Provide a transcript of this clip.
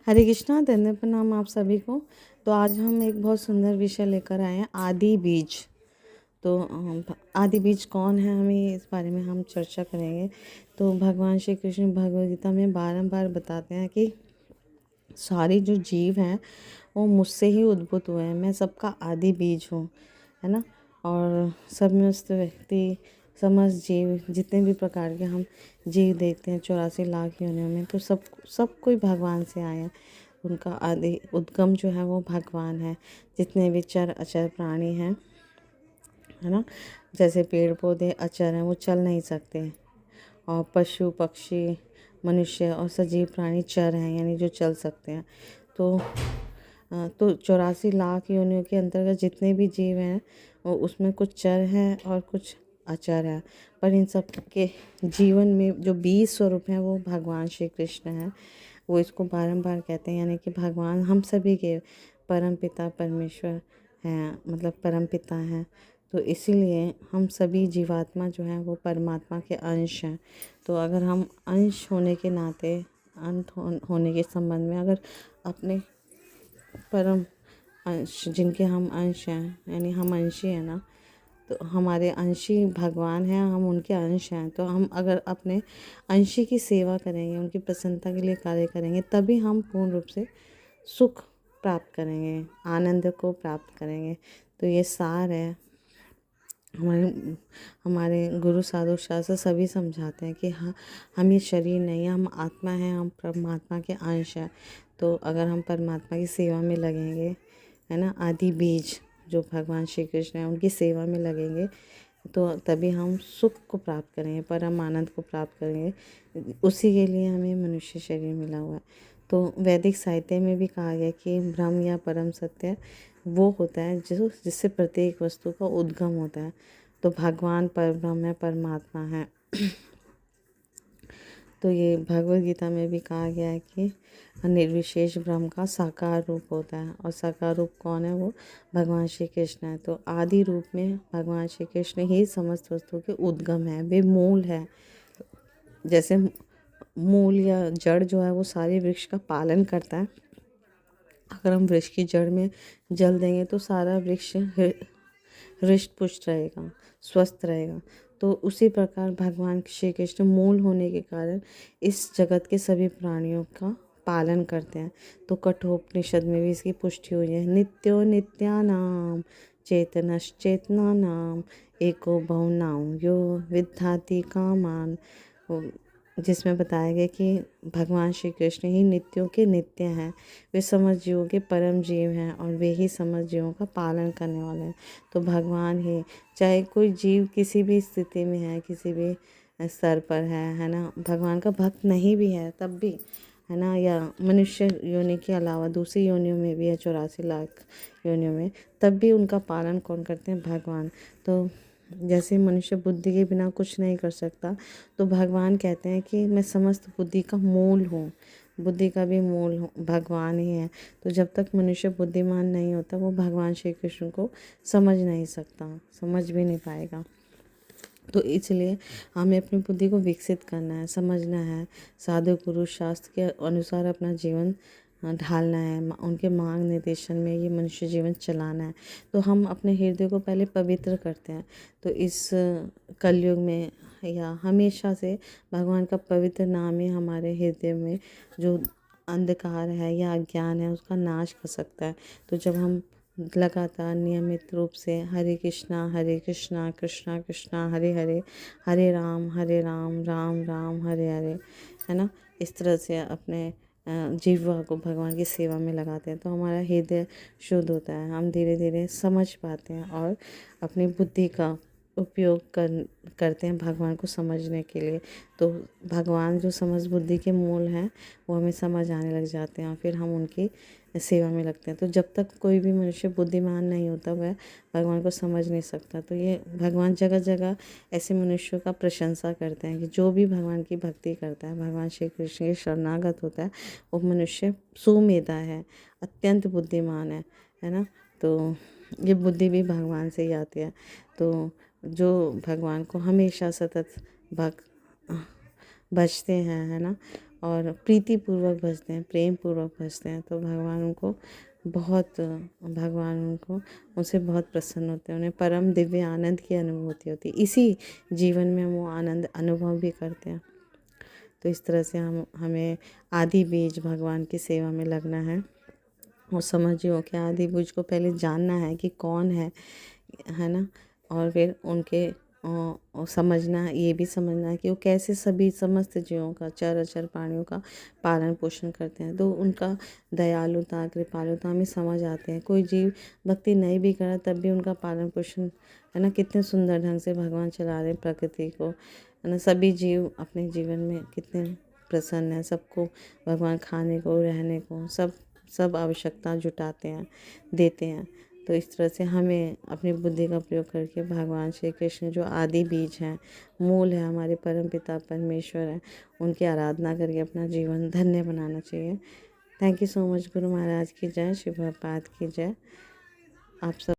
हरे कृष्णा, धन्य प्रणाम आप सभी को। तो आज हम एक बहुत सुंदर विषय लेकर आए हैं, आदि बीज। तो आदि बीज कौन है, हमें इस बारे में हम चर्चा करेंगे। तो भगवान श्री कृष्ण भगवद गीता में बारंबार बताते हैं कि सारे जो जीव हैं वो मुझसे ही उद्भूत हुए हैं, मैं सबका आदि बीज हूँ, है ना। और समस्त व्यक्ति, समस्त जीव, जितने भी प्रकार के हम जीव देखते हैं 84 लाख योनियों में, तो सब कोई भगवान से आए हैं। उनका आदि उद्गम जो है वो भगवान है। जितने भी चर अचर प्राणी हैं, है ना, जैसे पेड़ पौधे अचर हैं, वो चल नहीं सकते, और पशु पक्षी मनुष्य और सजीव प्राणी चर हैं, यानी जो चल सकते हैं। तो 84 लाख योनियों के अंतर्गत जितने भी जीव हैं वो उसमें कुछ चर हैं और कुछ अचर हैं, पर इन सब के जीवन में जो 20 स्वरूप हैं वो भगवान श्री कृष्ण हैं। वो इसको बारंबार कहते हैं, यानी कि भगवान हम सभी के परम पिता परमेश्वर हैं, मतलब परम पिता हैं। तो इसीलिए हम सभी जीवात्मा जो हैं वो परमात्मा के अंश हैं। तो अगर हम अंश होने के नाते, होने के संबंध में, अगर अपने परम अंश जिनके हम अंश हैं, यानी हम अंशी हैं ना, तो हमारे अंशी भगवान हैं, हम उनके अंश हैं। तो हम अगर अपने अंशी की सेवा करेंगे, उनकी प्रसन्नता के लिए कार्य करेंगे, तभी हम पूर्ण रूप से सुख प्राप्त करेंगे, आनंद को प्राप्त करेंगे। तो ये सार है। हमारे हमारे गुरु साधु शास्त्र सभी समझाते हैं कि हाँ, हम ये शरीर नहीं है, हम आत्मा हैं, हम परमात्मा के अंश हैं। तो अगर हम परमात्मा की सेवा में लगेंगे, है ना, आदि बीज जो भगवान श्री कृष्ण हैं उनकी सेवा में लगेंगे, तो तभी हम सुख को प्राप्त करेंगे, परम आनंद को प्राप्त करेंगे। उसी के लिए हमें मनुष्य शरीर मिला हुआ है। तो वैदिक साहित्य में भी कहा गया कि ब्रह्म या परम सत्य वो होता है जिससे प्रत्येक वस्तु का उद्गम होता है। तो भगवान परब्रह्म है, परमात्मा है। तो ये भगवद गीता में भी कहा गया है कि निर्विशेष ब्रह्म का साकार रूप होता है, और साकार रूप कौन है, वो भगवान श्री कृष्ण है। तो आदि रूप में भगवान श्री कृष्ण ही समस्त वस्तुओं के उद्गम है, वे मूल है। जैसे मूल या जड़ जो है वो सारे वृक्ष का पालन करता है। अगर हम वृक्ष की जड़ में जल देंगे तो सारा वृक्ष हृष्ट पुष्ट रहेगा, स्वस्थ रहेगा। तो उसी प्रकार भगवान श्री कृष्ण मूल होने के कारण इस जगत के सभी प्राणियों का पालन करते हैं। तो कठोपनिषद में भी इसकी पुष्टि हुई है। नित्यो नित्यानाम चेतनश्चेतनानाम एको बहुनाम यो विद्धाति कामान, जिसमें बताया गया कि भगवान श्री कृष्ण ही नित्यों के नित्य हैं। वे समस्त जीवों के परम जीव हैं, और वे ही समस्त जीवों का पालन करने वाले हैं। तो भगवान ही, चाहे कोई जीव किसी भी स्थिति में है, किसी भी स्तर पर है ना, भगवान का भक्त नहीं भी है तब भी, है ना, या मनुष्य योनि के अलावा दूसरी योनियों में भी है, 84 लाख योनियों में, तब भी उनका पालन कौन करते हैं, भगवान। तो जैसे मनुष्य बुद्धि के बिना कुछ नहीं कर सकता, तो भगवान कहते हैं कि मैं समस्त बुद्धि का मूल हूँ, बुद्धि का भी मूल हूँ, भगवान ही है। तो जब तक मनुष्य बुद्धिमान नहीं होता, वो भगवान श्री कृष्ण को समझ नहीं सकता, समझ भी नहीं पाएगा। तो इसलिए हमें अपनी बुद्धि को विकसित करना है, समझना है, साधु पुरुष शास्त्र के अनुसार अपना जीवन ढालना है, उनके मार्ग निर्देशन में ये मनुष्य जीवन चलाना है। तो हम अपने हृदय को पहले पवित्र करते हैं। तो इस कलयुग में या हमेशा से भगवान का पवित्र नाम ही हमारे हृदय में जो अंधकार है या अज्ञान है उसका नाश कर सकता है। तो जब हम लगातार नियमित रूप से हरे कृष्णा कृष्णा कृष्णा हरे हरे, हरे राम राम राम हरे हरे, है ना, इस तरह से अपने जीवा को भगवान की सेवा में लगाते हैं, तो हमारा हृदय शुद्ध होता है। हम धीरे धीरे समझ पाते हैं और अपनी बुद्धि का उपयोग करते हैं भगवान को समझने के लिए। तो भगवान जो समझ बुद्धि के मूल हैं वो हमें समझ आने लग जाते हैं, और फिर हम उनकी सेवा में लगते हैं। तो जब तक कोई भी मनुष्य बुद्धिमान नहीं होता, वह भगवान को समझ नहीं सकता। तो ये भगवान जगह जगह ऐसे मनुष्यों का प्रशंसा करते हैं कि जो भी भगवान की भक्ति करता है, भगवान श्री कृष्ण के शरणागत होता है, वो मनुष्य सुमेधा है, अत्यंत बुद्धिमान है ना। तो ये बुद्धि भी भगवान से ही आती है। तो जो भगवान को हमेशा सतत भजते हैं, है ना, और प्रीतिपूर्वक भजते हैं, प्रेम पूर्वक भजते हैं, तो भगवान उनको उनसे बहुत प्रसन्न होते हैं, उन्हें परम दिव्य आनंद की अनुभूति होती है। इसी जीवन में वो आनंद अनुभव भी करते हैं। तो इस तरह से हमें आदि बीज भगवान की सेवा में लगना है और समझियो कि आदि बीज को पहले जानना है कि कौन है ना, और फिर उनके समझना, ये भी समझना है कि वो कैसे सभी समस्त जीवों का, चर अचर प्राणियों का पालन पोषण करते हैं। तो उनका दयालुता, कृपालुता हमें समझ आते हैं। कोई जीव भक्ति नहीं भी करा तब भी उनका पालन पोषण, है ना, कितने सुंदर ढंग से भगवान चला रहे हैं प्रकृति को, है ना। सभी जीव अपने जीवन में कितने प्रसन्न हैं, सबको भगवान खाने को, रहने को, सब आवश्यकता जुटाते हैं, देते हैं। तो इस तरह से हमें अपनी बुद्धि का प्रयोग करके भगवान श्री कृष्ण जो आदि बीज हैं, मूल है, हमारे परम पिता परमेश्वर हैं, उनकी आराधना करके अपना जीवन धन्य बनाना चाहिए। Thank you so much. Guru Maharaj की जय, शिव प्रभात की जय। आप सब